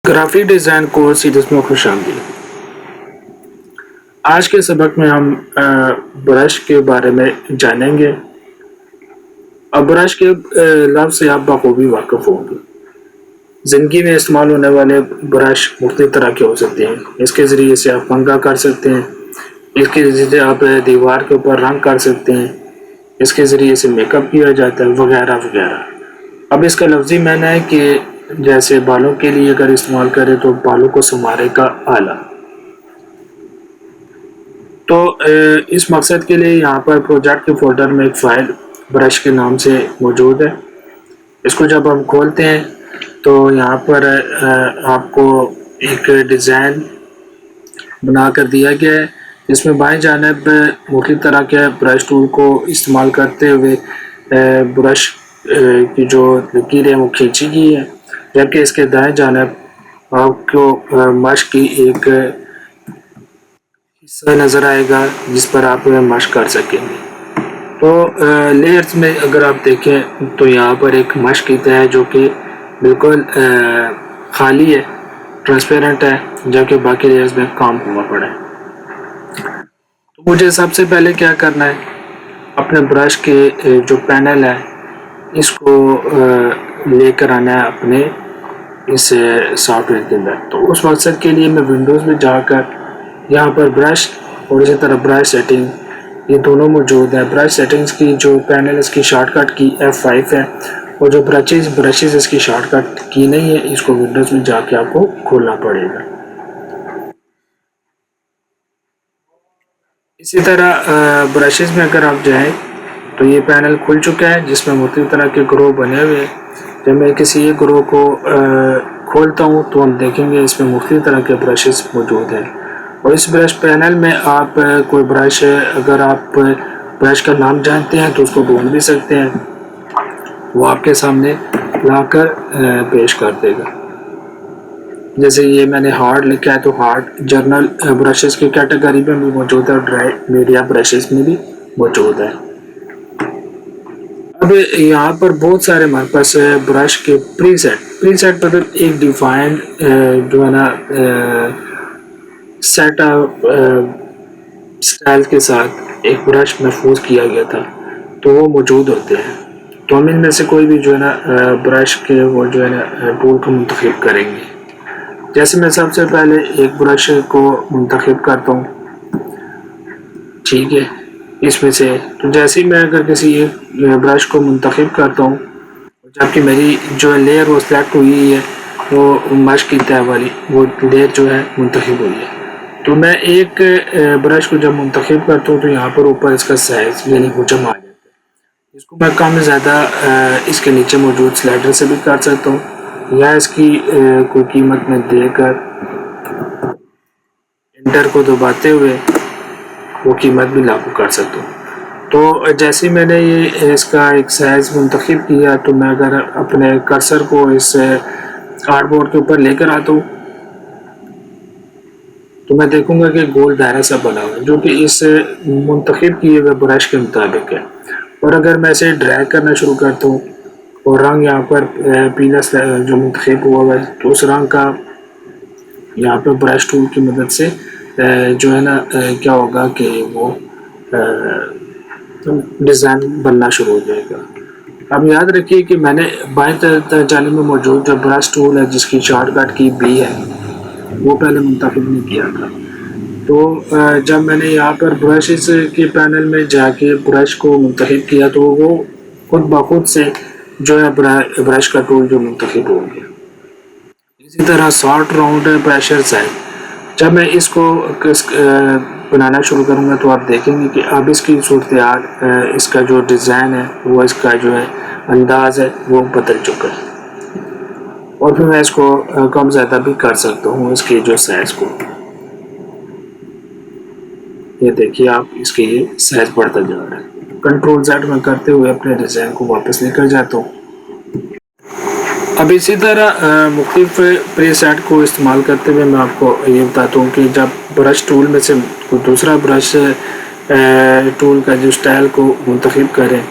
Graphic design course series में खुशामदीद। आज के सबक में हम ब्रश के बारे में जानेंगे और ब्रश के लफ्ज़ से आप बखूबी वाकिफ़ होंगे। ज़िंदगी में इस्तेमाल होने वाले ब्रश मुख्तलिफ़ तरह के हो सकते हैं। इसके ज़रिए से आप पंखा कर सकते हैं, इसके ज़रिए से आप दीवार के ऊपर रंग कर सकते हैं, इसके ज़रिए से मेकअप किया जाता है वगैरह वगैरह। अब इसका लफ्ज़ी माना है कि जैसे बालों के लिए अगर इस्तेमाल करें तो बालों को संवारने का आला। तो इस मकसद के लिए यहाँ पर प्रोजेक्ट के फोल्डर में एक फ़ाइल ब्रश के नाम से मौजूद है। इसको जब हम खोलते हैं तो यहाँ पर आपको एक डिज़ाइन बना कर दिया गया है, जिसमें बाएं जानिब मुख्तलिफ़ तरह के ब्रश टूल को इस्तेमाल करते हुए ब्रश की जो लकीरें वो खींची गई है, जबकि इसके दाएं जानिब आपको मश्क की एक हिस्सा नज़र आएगा जिस पर आप मश्क कर सकेंगे। तो लेयर्स में अगर आप देखें तो यहाँ पर एक मश्क की तह है जो कि बिल्कुल खाली है, ट्रांसपेरेंट है, जबकि बाकी लेयर्स में काम हुआ पड़ा है। तो मुझे सबसे पहले क्या करना है, अपने ब्रश के जो पैनल है इसको लेकर आना है अपने इस सॉफ्टवेयर के अंदर। तो उस मकसद के लिए मैं विंडोज़ में जाकर यहाँ पर ब्रश और इसी तरह ब्रश सेटिंग ये दोनों मौजूद है। ब्रश सेटिंग्स की जो पैनल इसकी शॉर्टकट की F5 है, और जो ब्रशेज़ इसकी शॉर्टकट की नहीं है, इसको विंडोज़ में जाके आपको खोलना पड़ेगा। इसी तरह ब्रशेज़ में अगर आप जाएँ तो ये पैनल खुल चुका है जिसमें मुख्तलिफ़ तरह के ग्रो बने हुए हैं। जब मैं किसी एक ग्रो को खोलता हूँ तो हम देखेंगे इसमें मुख्तलिफ़ तरह के ब्रशेज़ मौजूद हैं। और इस ब्रश पैनल में आप कोई ब्रश, अगर आप ब्रश का नाम जानते हैं तो उसको ढूंढ भी सकते हैं, वो आपके सामने लाकर पेश कर देगा। जैसे ये मैंने हार्ड लिखा है तो हार्ड जर्नल ब्रशेज़ की कैटेगरी में भी मौजूद है और ड्राई मीडिया ब्रशेज़ में भी मौजूद है। अब यहाँ पर बहुत सारे हमारे पास ब्रश के प्रीसेट मतलब एक डिफाइंड जो है ना सेट ऑफ स्टाइल के साथ एक ब्रश महफूज किया गया था, तो वो मौजूद होते हैं। तो हम इनमें से कोई भी जो है ना ब्रश के वो जो है ना टूल को मुंतखब करेंगे। जैसे मैं सबसे पहले एक ब्रश को मुंतखब करता हूँ, ठीक है, इसमें से। तो जैसे ही मैं अगर किसी एक ब्रश को मुंतखब करता हूँ, जबकि मेरी जो लेयर वो सेलेक्ट हुई है, वो मश्क की तह वाली वो लेयर जो है मुंतखब हुई है, तो मैं एक ब्रश को जब मुंतखब करता हूँ तो यहाँ पर ऊपर इसका साइज यानी हुजम आ जाता है। इसको मैं कम ज़्यादा इसके नीचे मौजूद स्लाइडर से भी कर सकता हूँ, या इसकी कोई कीमत में देकर एंटर को दबाते हुए वो कीमत भी लागू कर सकता हूँ। तो जैसे मैंने ये इसका एक साइज़ मुंतखब किया, तो मैं अगर अपने कर्सर को इस कार्डबोर्ड के ऊपर लेकर आता हूँ तो मैं देखूंगा कि गोल दायरा सा बना हुआ है जो कि इस मुंतखब किए हुए ब्रश के मुताबिक है। और अगर मैं इसे ड्रैग करना शुरू करता हूँ और रंग यहाँ पर पीला जो मुंतखब हुआ है, तो उस रंग का यहाँ पर ब्रश टूल की मदद से जो है ना क्या होगा कि वो डिज़ाइन बनना शुरू हो जाएगा। अब याद रखिए कि मैंने बाएं जानिब में मौजूद जो ब्रश टूल है जिसकी शॉर्टकट की B है, वो पहले मुंतखब नहीं किया था। तो जब मैंने यहाँ पर ब्रशेस के पैनल में जाके ब्रश को मुंतखब किया तो वो खुद ब खुद से जो है ब्रश का टूल जो मुंतखब हो गया। इसी तरह शॉर्ट राउंड ब्रशेस है, जब मैं इसको बनाना शुरू करूँगा तो आप देखेंगे कि अब इसकी सूरत इसका जो डिज़ाइन है वो इसका जो है अंदाज़ है वो बदल चुका है। और फिर मैं इसको कम ज़्यादा भी कर सकता हूँ इसके जो साइज़ को। ये देखिए आप इसके ये साइज़ बढ़ता जा रहा है। कंट्रोल Z में करते हुए अपने डिज़ाइन को वापस लेकर जाता हूँ। अब इसी तरह मुख्तलिफ प्रीसेट को इस्तेमाल करते हुए मैं आपको ये बताता हूँ कि जब ब्रश टूल में से कोई दूसरा ब्रश टूल का जो स्टाइल को मुंतखब करें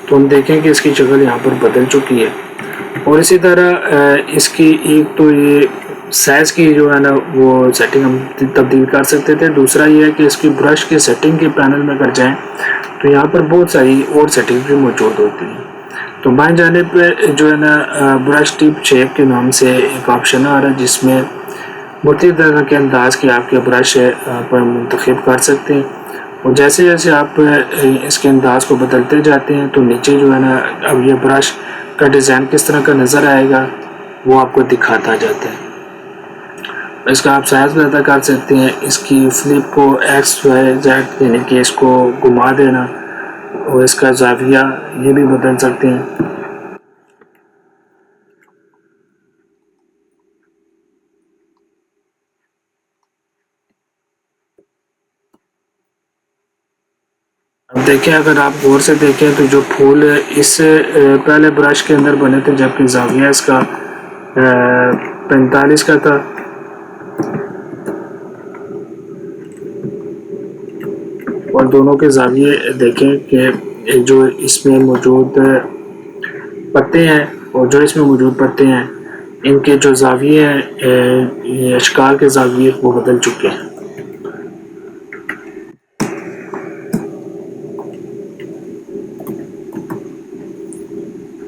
तो हम देखें कि इसकी शक्ल यहाँ पर बदल चुकी है। और इसी तरह इसकी एक तो ये साइज़ की जो है ना वो सेटिंग हम तब्दील कर सकते थे। दूसरा ये है कि इसकी ब्रश की सेटिंग के पैनल में अगर जाएँ तो यहाँ पर बहुत सारी और सेटिंग भी मौजूद होती हैं। तो बाएं जानिब पे जो है ना ब्रश टिप शेप के नाम से एक ऑप्शन आ रहा है जिसमें मुख्तलिफ तरह के अंदाज के आपके ब्रश पर मुंतखब कर सकते हैं। और जैसे जैसे आप इसके अंदाज को बदलते जाते हैं तो नीचे जो है ना अब ये ब्रश का डिज़ाइन किस तरह का नज़र आएगा वो आपको दिखाता जाता है। इसका आप साइज़ पैदा कर सकते हैं। इसकी फ्लिप को XYZ यानी कि इसको घुमा देना और इसका ज़ाविया ये भी बदल सकते हैं। अब देखें, अगर आप गौर से देखें तो जो फूल इस पहले ब्रश के अंदर बने थे जबकि ज़ाविया इसका 45 का था। और दोनों के ज़ाविये देखें कि जो इसमें मौजूद पत्ते हैं और जो इसमें मौजूद पत्ते हैं इनके जो ज़ाविये हैं अशकाल के ज़ाविये वो बदल चुके हैं।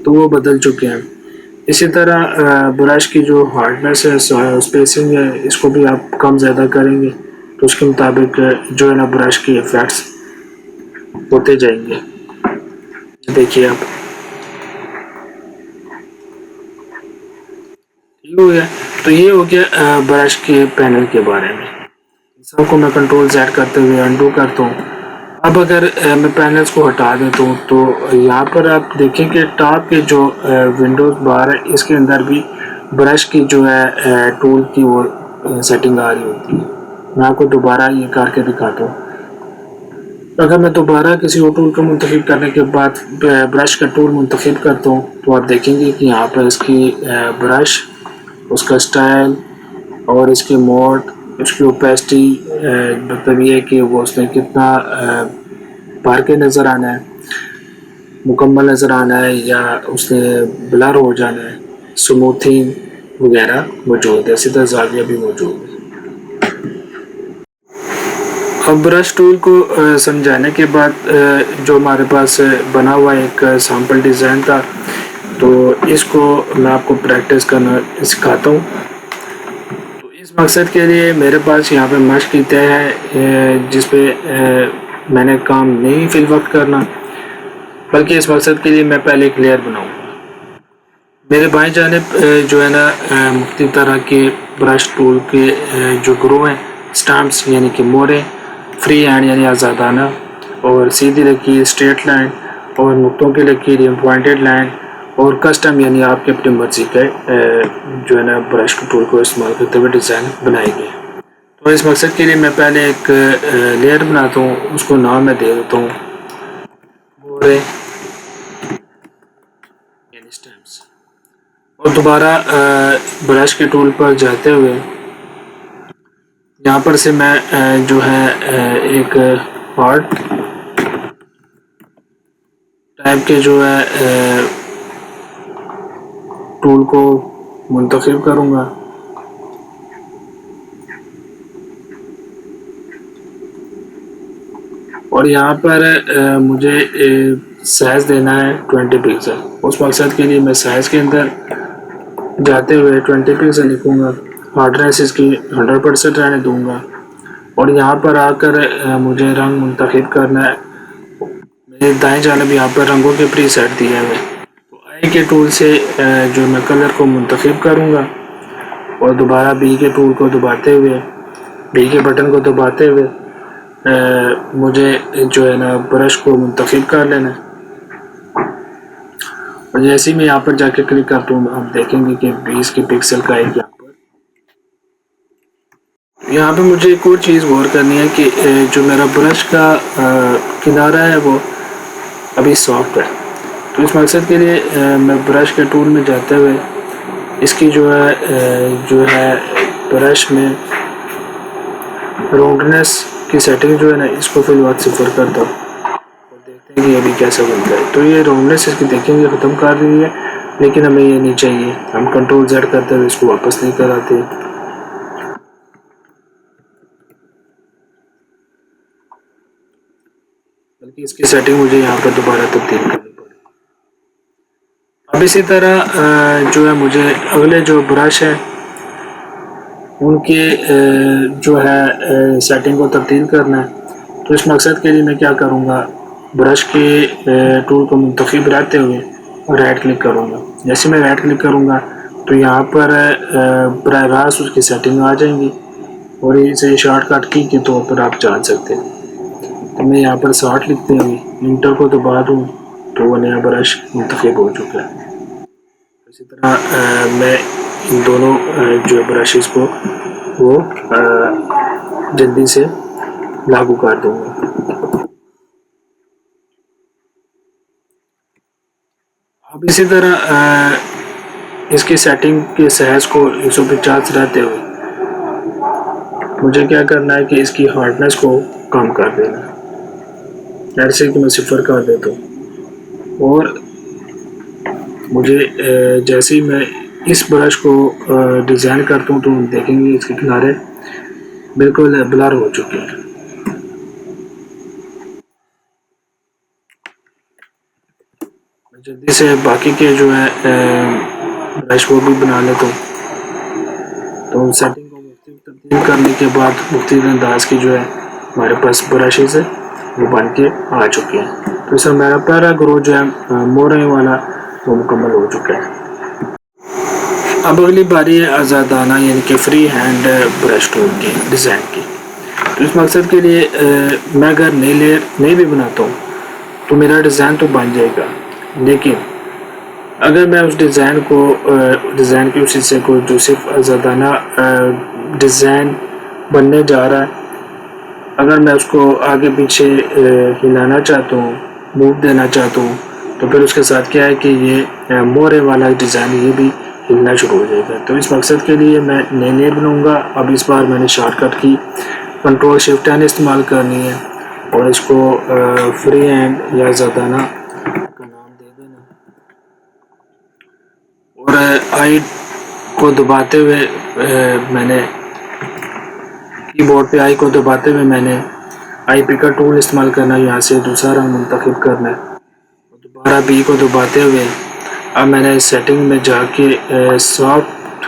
तो वो बदल चुके हैं। इसी तरह ब्रश की जो हार्डनेस है, स्पेसिंग है, इसको भी आप कम ज़्यादा करेंगे तो उसके मुताबिक जो है ना ब्रश की इफेक्ट्स होते जाएंगे। देखिए आप ये हो गया। तो ये हो गया ब्रश के पैनल के बारे में। सबको मैं कंट्रोल Z करते हुए अंडू करता हूँ। अब अगर मैं पैनल्स को हटा देता हूँ तो यहाँ पर आप देखें कि टॉप के जो विंडोज़ बार है इसके अंदर भी ब्रश की जो है टूल की वो सेटिंग आ रही होती है। मैं आपको दोबारा ये करके दिखाता हूँ। अगर मैं दोबारा किसी और टूल को मुंतखब करने के बाद ब्रश का टूल मुंतखब करता हूँ तो आप देखेंगे कि यहाँ पर इसकी ब्रश, उसका स्टाइल और इसकी मोड, उसकी ओपेसिटी, मतलब ये कि वो उसने कितना भर के नज़र आना है, मुकम्मल नज़र आना है या उसने ब्लर हो जाना है, स्मूथिंग वगैरह मौजूद है। इसी तरह ज़ाविया भी मौजूद है। अब ब्रश टूल को समझाने के बाद जो हमारे पास बना हुआ एक सैम्पल डिज़ाइन था तो इसको मैं आपको प्रैक्टिस करना सिखाता हूँ। तो इस मकसद के लिए मेरे पास यहाँ पे मश्क की तय है जिस पे मैंने काम नहीं फिल वक्त करना, बल्कि इस मकसद के लिए मैं पहले एक लेयर बनाऊँगा। मेरे बाएं जानिब जो है ना मुख्तलिफ तरह के ब्रश टूल के जो ग्रो हैं, स्टैम्प्स यानी कि मोड़ें, फ्री हैंड यानी आज़ादाना, और सीधी लकीर स्ट्रेट लाइन, और नुक्तों की लकीर पॉइंटेड लाइन, और कस्टम यानी आपके अपनी मर्जी के जो है ना ब्रश टूल को इस्तेमाल करते हुए डिज़ाइन बनाएंगे। तो इस मकसद के लिए मैं पहले एक लेयर बनाता हूँ, उसको नाम मैं दे देता हूँ मोड़े यानी स्टैम्प्स। और दोबारा ब्रश के टूल पर जाते हुए यहाँ पर से मैं जो है एक हार्ट टाइप के जो है टूल को मुंतखब करूँगा। और यहाँ पर मुझे साइज़ देना है 20 पिक्सल। उस मकसद के लिए मैं साइज़ के अंदर जाते हुए 20 पिक्सल लिखूँगा। हार्डनेस इसकी 100% रहने दूँगा। और यहाँ पर आकर मुझे रंग मुंतखब करना है। मेरे दाएं जानिब यहाँ पर रंगों के प्रीसेट दिए हुए। तो आई के टूल से जो मैं कलर को मुंतखब करूँगा और दोबारा बी के टूल को दबाते हुए, बी के बटन को दबाते हुए मुझे जो है ना ब्रश को मुंतखब कर लेना है। और जैसे ही मैं यहाँ पर जाके क्लिक करता हूँ आप देखेंगे कि 20 के पिक्सल का एक यहाँ पे मुझे एक और चीज़ गौर करनी है कि जो मेरा ब्रश का किनारा है वो अभी सॉफ्ट है। तो इस मकसद के लिए मैं ब्रश के टूल में जाते हुए इसकी जो है ब्रश में राउंडनेस की सेटिंग जो है ना इसको फिर वक्त 0 करता हूँ और देखते हैं कि अभी कैसा बनता है। तो ये राउंडनेस इसकी देखेंगे ख़त्म कर रही है, लेकिन हमें ये नहीं चाहिए। हम कंट्रोल Z करते हुए इसको वापस नहीं कराते। बल्कि इसकी सेटिंग मुझे यहाँ पर दोबारा तब्दील करनी पड़ी। अब इसी तरह जो है मुझे अगले जो ब्रश है उनके जो है सेटिंग को तब्दील करना है। तो इस मकसद के लिए मैं क्या करूँगा, ब्रश के टूल को मुंतखब रहते हुए और राइट क्लिक करूँगा। जैसे मैं राइट क्लिक करूँगा तो यहाँ पर बराह रास्त उसकी सेटिंग आ जाएंगी और इसे शॉर्टकट की के तौर पर आप जान सकते हैं। तो मैं यहाँ पर 60 लिखते हुए इंटर को दबा दूँ तो वो नया ब्रश मुंतखब हो चुका है। इसी तरह मैं इन दोनों जो ब्रशेस को वो जल्दी से लागू कर दूँगा। अब इसी तरह इसकी सेटिंग के सहज को 150 रहते हुए मुझे क्या करना है कि इसकी हार्डनेस को कम कर देना है। ऐसे कि मैं 0 कर देता हूँ और मुझे जैसे ही मैं इस ब्रश को डिज़ाइन करता हूँ तो देखेंगे इसके किनारे बिल्कुल ब्लर हो चुके हैं। मैं जल्दी से बाकी के जो है ब्रश वो भी बना लेता हूँ। तो सेटिंग को मुख्तलिफ तब्दील करने के बाद मुख्तलिफ अंदाज की जो है हमारे पास ब्रशेस है वो बन के आ चुके हैं। तो इसमें मेरा पहला ग्रो जो है मोरे वाला वो मुकम्मल हो चुका है। अब अगली बारी है आज़ादाना यानी कि फ्री हैंड ब्रश टूल की डिज़ाइन की। तो इस मकसद के लिए मैं अगर नई लेयर नहीं भी बनाता हूँ तो मेरा डिज़ाइन तो बन जाएगा, लेकिन अगर मैं उस डिज़ाइन को डिज़ाइन के उस हिस्से को जो सिर्फ आज़ादाना डिज़ाइन बनने जा रहा है, अगर मैं उसको आगे पीछे हिलाना चाहता हूँ, मूव देना चाहता हूँ, तो फिर उसके साथ क्या है कि ये मोरे वाला डिज़ाइन ये भी हिलना शुरू हो जाएगा। तो इस मकसद के लिए मैं नई लेयर बनाऊँगा। अब इस बार मैंने शॉर्टकट की कंट्रोल शिफ्ट एन इस्तेमाल करनी है और इसको फ्री हैंड या आज़ादाना का नाम दे देना और आई को दबाते हुए मैंने कीबोर्ड पे आई को दबाते हुए मैंने आई पिकर टूल इस्तेमाल करना, यहाँ से दूसरा रंग मुंतखब करना है और दोबारा बी को दबाते हुए अब मैंने इस सेटिंग में जाके सॉफ्ट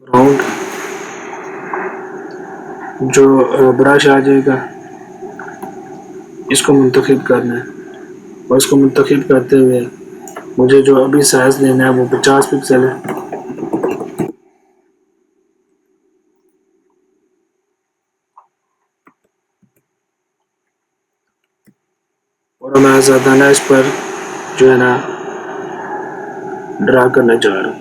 राउंड जो ब्रश आ जाएगा इसको मुंतखब करना है और इसको मुंतखब करते हुए मुझे जो अभी साइज लेना है वो 50 पिक्सल है। और मैं आज़ादाना इस पर जो है ना ड्रा करना चाह रहा हूँ।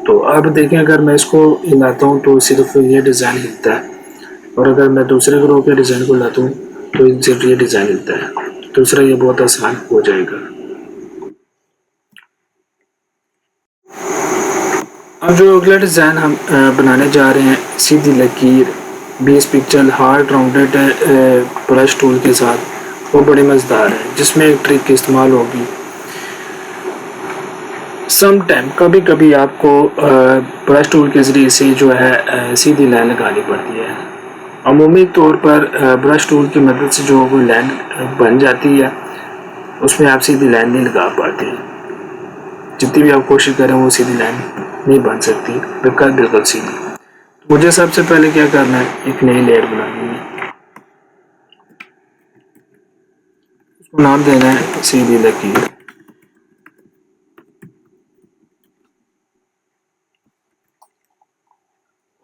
तो अब देखें अगर मैं इसको हिलाता हूँ तो सिर्फ ये डिज़ाइन हिलता है और अगर मैं दूसरे ग्रुप के डिज़ाइन को लाता हूँ तो सिर्फ ये डिज़ाइन हिलता है। दूसरा ये बहुत आसान हो जाएगा। अब जो अगला डिज़ाइन हम बनाने जा रहे हैं, सीधी लकीर 20 pixel hard rounded brush tool के साथ, वो बड़ी मज़ेदार है, जिसमें एक ट्रिक की इस्तेमाल होगी। सम टाइम कभी कभी आपको ब्रश टूल के ज़रिए से जो है सीधी लाइन लगानी पड़ती है। अमूमी तौर पर ब्रश टूल की मदद से जो वो लाइन बन जाती है उसमें आप सीधी लाइन नहीं लगा पाते। जितनी भी आप कोशिश करें वो सीधी लाइन नहीं बन सकती, बिल्कुल सीधी। तो मुझे सबसे पहले क्या करना है, एक नई लेयर बनानी है, उसको नाम देना है सीधी लकीर।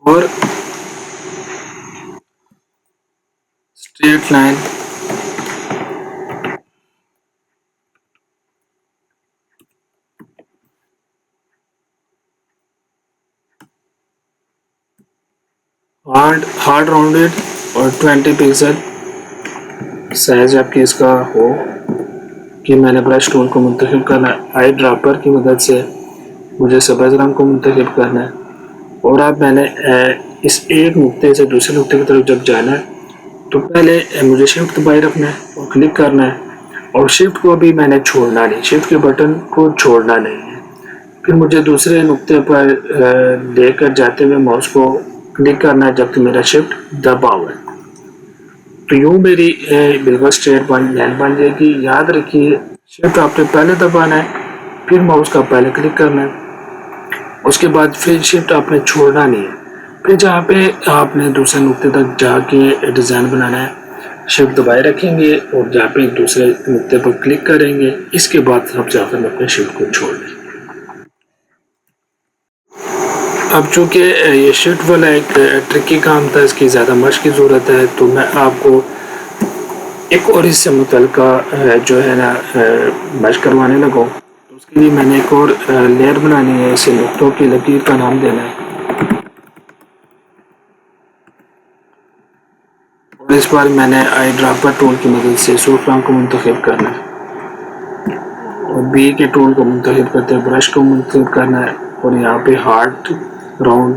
और स्ट्रेट लाइन हार्ड राउंडेड और 20 पिक्सल साइज आपकी इसका हो कि मैंने ब्रश टूल को मुंतखब करना है। आई ड्रॉपर की मदद से मुझे सब्ज़ रंग को मुंतखब करना है और अब मैंने इस एक नुक्ते से दूसरे नुक्ते की तरफ जब जाना है तो पहले मुझे शिफ्ट दबाए रखना है और क्लिक करना है और शिफ्ट को भी मैंने छोड़ना नहीं, शिफ्ट के बटन को छोड़ना नहीं है। फिर मुझे दूसरे नुक्ते पर लेकर जाते हुए माउस को क्लिक करना है जब तक मेरा शिफ्ट दबा हुआ है। तो यूँ मेरी बिल्कुल स्ट्रेट लाइन बन जाएगी। याद रखिए शिफ्ट आपने पहले दबाना है, फिर माउस का पहले क्लिक करना है, उसके बाद फिर शिफ्ट आपने छोड़ना नहीं है। फिर जहाँ पे आपने दूसरे नुक्ते तक जाके डिज़ाइन बनाना है शिफ्ट दबाए रखेंगे और जहाँ पे दूसरे नुक्ते पर क्लिक करेंगे, इसके बाद सब जाकर अपने शिफ्ट को छोड़ दें। अब चूँकि ये शिफ्ट वाला एक ट्रिकी काम था, इसकी ज़्यादा मशक की ज़रूरत है, तो मैं आपको एक और इससे मुतल्लिका जो है ना मशक करवाने लगा हूँ। तो उसके लिए मैंने एक और लेयर बनानी है, इसे नुक्तों की लकीर का नाम देना है और इस बार मैंने आई ड्रॉपर टूल की मदद से सूफराम को मुंतखब करना है और बी के टूल को मुंतखब करते हुए ब्रश को मुंतखब करना है और यहाँ पे हार्ट राउंड